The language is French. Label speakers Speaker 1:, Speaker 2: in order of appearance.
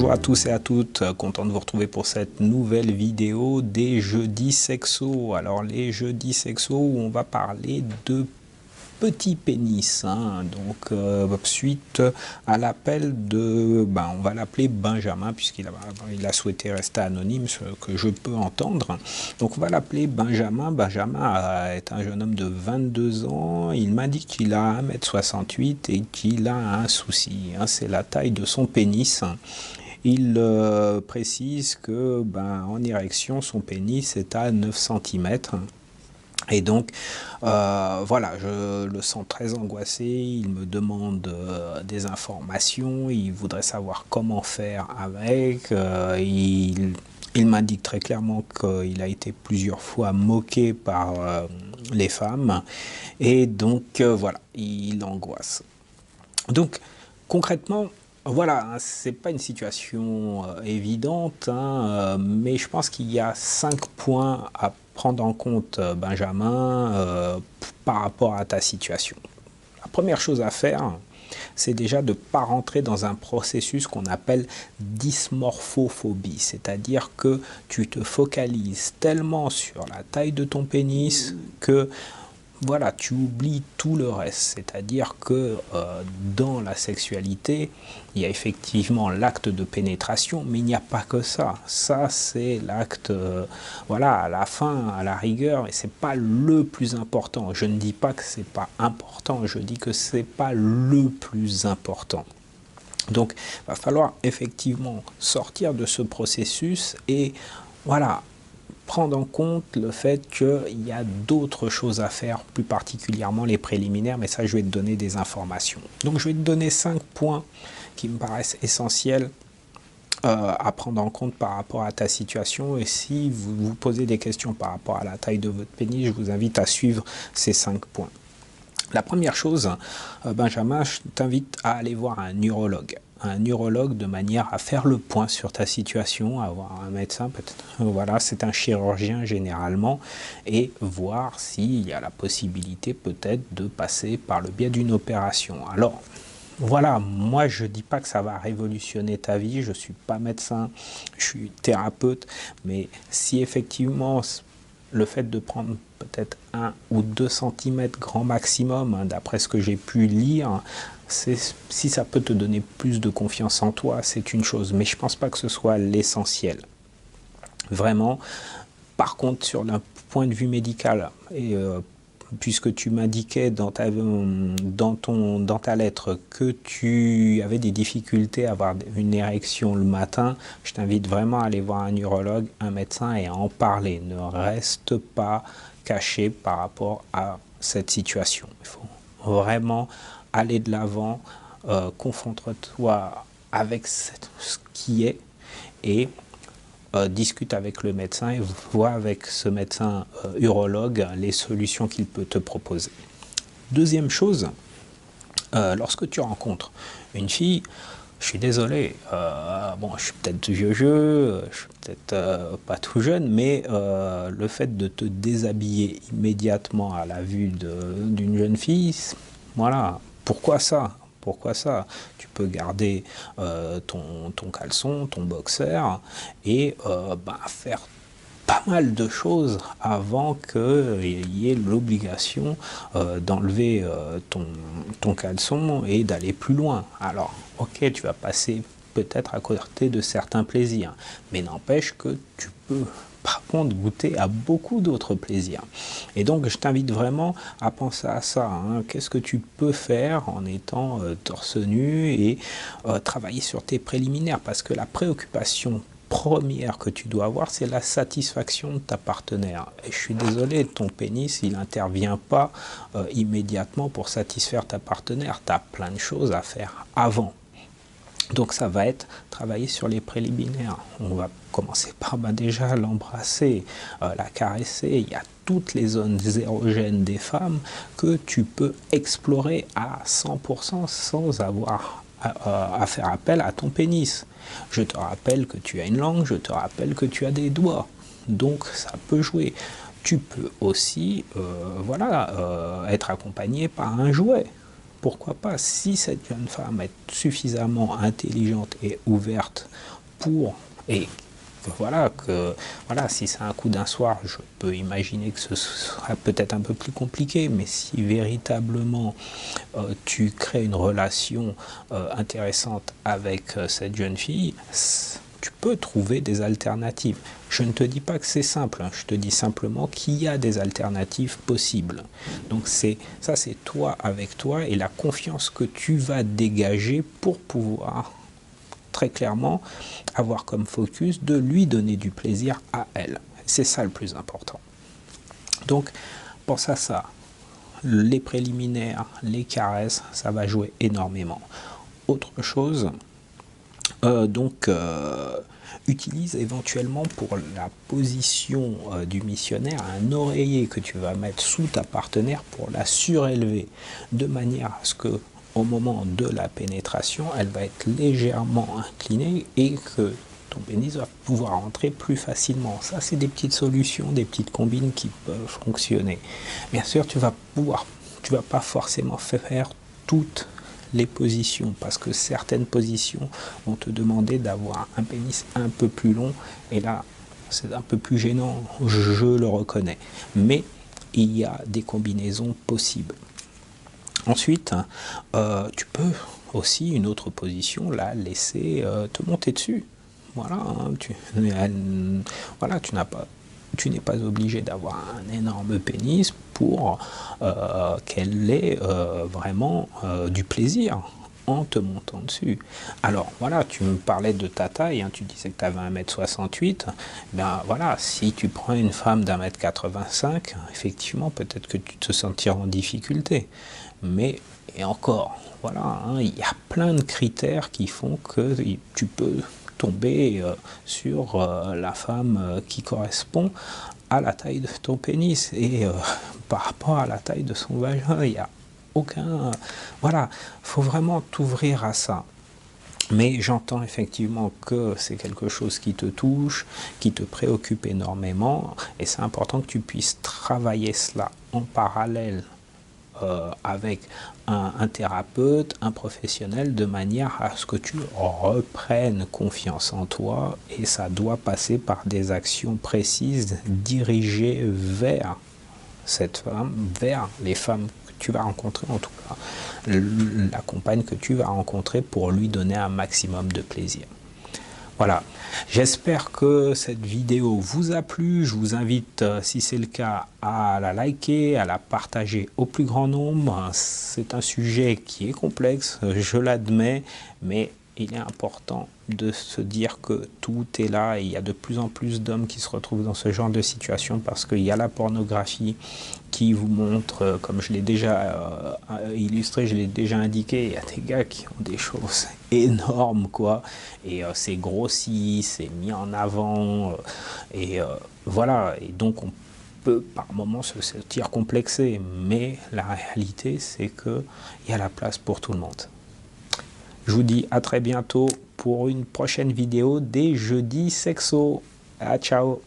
Speaker 1: Bonjour à tous et à toutes, content de vous retrouver pour cette nouvelle vidéo des jeudis sexos. Alors les jeudis sexos où on va parler de petits pénis, hein. Donc suite à l'appel de, on va l'appeler Benjamin puisqu'il a souhaité rester anonyme, ce que je peux entendre. Donc on va l'appeler Benjamin. Benjamin est un jeune homme de 22 ans, il m'a dit qu'il a 1m68 et qu'il a un souci, hein, c'est la taille de son pénis. Il précise que en érection, son pénis est à 9 cm. Et donc, voilà, je le sens très angoissé, il me demande des informations, il voudrait savoir comment faire avec, il m'indique très clairement qu'il a été plusieurs fois moqué par les femmes, et donc voilà, il angoisse. Donc, concrètement, voilà, hein, c'est pas une situation évidente, hein, mais je pense qu'il y a 5 points à prendre en compte, Benjamin, par rapport à ta situation. La première chose à faire, c'est déjà de ne pas rentrer dans un processus qu'on appelle dysmorphophobie, c'est-à-dire que tu te focalises tellement sur la taille de ton pénis que voilà, tu oublies tout le reste, c'est-à-dire que dans la sexualité, il y a effectivement l'acte de pénétration, mais il n'y a pas que ça. Ça, c'est l'acte, voilà, à la fin, à la rigueur, et c'est pas le plus important. Je ne dis pas que c'est pas important, je dis que c'est pas le plus important. Donc, il va falloir effectivement sortir de ce processus et voilà, prendre en compte le fait qu'il y a d'autres choses à faire, plus particulièrement les préliminaires, mais ça je vais te donner des informations. Donc je vais te donner 5 points qui me paraissent essentiels à prendre en compte par rapport à ta situation, et si vous vous posez des questions par rapport à la taille de votre pénis, je vous invite à suivre ces 5 points. La première chose, Benjamin, je t'invite à aller voir un urologue de manière à faire le point sur ta situation, à voir un médecin, peut-être, voilà, c'est un chirurgien généralement, et voir s'il y a la possibilité peut-être de passer par le biais d'une opération. Alors, voilà, moi je dis pas que ça va révolutionner ta vie, je suis pas médecin, je suis thérapeute, mais si effectivement le fait de prendre peut-être 1 ou 2 cm grand maximum, hein, d'après ce que j'ai pu lire, si ça peut te donner plus de confiance en toi, c'est une chose, mais je ne pense pas que ce soit l'essentiel. Vraiment, par contre, sur un point de vue médical, et puisque tu m'indiquais dans ta lettre que tu avais des difficultés à avoir une érection le matin, je t'invite vraiment à aller voir un urologue, un médecin et à en parler. Ne reste pas caché par rapport à cette situation. Il faut vraiment aller de l'avant, confronte-toi avec ce qui est et discute avec le médecin et vois avec ce médecin urologue les solutions qu'il peut te proposer. Deuxième chose, lorsque tu rencontres une fille, je suis désolé, bon, je suis peut-être vieux jeu, je suis peut-être pas tout jeune, mais le fait de te déshabiller immédiatement à la vue d'une jeune fille, voilà, pourquoi ça? Pourquoi ça? Tu peux garder ton caleçon, ton boxer et faire pas mal de choses avant qu'il y ait l'obligation d'enlever ton caleçon et d'aller plus loin. Alors, ok, tu vas passer peut-être à côté de certains plaisirs, mais n'empêche que tu peux par contre goûter à beaucoup d'autres plaisirs. Et donc je t'invite vraiment à penser à ça, hein. Qu'est-ce que tu peux faire en étant torse nu et travailler sur tes préliminaires, parce que la préoccupation première que tu dois avoir, c'est la satisfaction de ta partenaire. Et je suis désolé, ton pénis, il n'intervient pas immédiatement pour satisfaire ta partenaire. Tu as plein de choses à faire avant. Donc ça va être travailler sur les préliminaires. On va commencer par déjà l'embrasser, la caresser. Il y a toutes les zones érogènes des femmes que tu peux explorer à 100% sans avoir à faire appel à ton pénis. Je te rappelle que tu as une langue, je te rappelle que tu as des doigts. Donc ça peut jouer. Tu peux aussi voilà, être accompagné par un jouet. pourquoi pas, si cette jeune femme est suffisamment intelligente et ouverte pour, et voilà, si c'est un coup d'un soir, je peux imaginer que ce sera peut-être un peu plus compliqué, mais si véritablement tu crées une relation intéressante avec cette jeune fille, tu peux trouver des alternatives. Je ne te dis pas que c'est simple, hein, je te dis simplement qu'il y a des alternatives possibles. Donc ça c'est toi avec toi et la confiance que tu vas dégager pour pouvoir très clairement avoir comme focus de lui donner du plaisir à elle. C'est ça le plus important. Donc pense à ça. Les préliminaires, les caresses, ça va jouer énormément. Autre chose, utilise éventuellement pour la position du missionnaire un oreiller que tu vas mettre sous ta partenaire pour la surélever, de manière à ce que au moment de la pénétration, elle va être légèrement inclinée et que ton pénis va pouvoir rentrer plus facilement. Ça, c'est des petites solutions, des petites combines qui peuvent fonctionner. Bien sûr, tu vas pas forcément faire toutes les positions, parce que certaines positions vont te demander d'avoir un pénis un peu plus long, et là, c'est un peu plus gênant, je le reconnais. Mais il y a des combinaisons possibles. Ensuite, tu peux aussi, une autre position, la laisser te monter dessus. Voilà, hein, tu n'es pas obligé d'avoir un énorme pénis pour qu'elle ait vraiment du plaisir en te montant dessus. Alors voilà, tu me parlais de ta taille, hein, tu disais que tu avais 1m68, ben voilà, si tu prends une femme d'1m85, effectivement, peut-être que tu te sentiras en difficulté. Mais, et encore, voilà, hein, il y a plein de critères qui font que tu peux tomber sur la femme qui correspond à la taille de ton pénis, et par rapport à la taille de son vagin, il n'y a aucun... Voilà, il faut vraiment t'ouvrir à ça. Mais j'entends effectivement que c'est quelque chose qui te touche, qui te préoccupe énormément, et c'est important que tu puisses travailler cela en parallèle avec un thérapeute, un professionnel, de manière à ce que tu reprennes confiance en toi, et ça doit passer par des actions précises dirigées vers cette femme, vers les femmes que tu vas rencontrer, en tout cas la compagne que tu vas rencontrer, pour lui donner un maximum de plaisir. Voilà, j'espère que cette vidéo vous a plu. Je vous invite, si c'est le cas, à la liker, à la partager au plus grand nombre. C'est un sujet qui est complexe, je l'admets, mais il est important de se dire que tout est là, et il y a de plus en plus d'hommes qui se retrouvent dans ce genre de situation parce qu'il y a la pornographie qui vous montre, comme je l'ai déjà illustré, je l'ai déjà indiqué, il y a des gars qui ont des choses énormes, quoi, et c'est grossi, c'est mis en avant, voilà, et donc on peut par moments se sentir complexé, mais la réalité c'est que il y a la place pour tout le monde. Je vous dis à très bientôt pour une prochaine vidéo des jeudis sexos. Ah, ciao!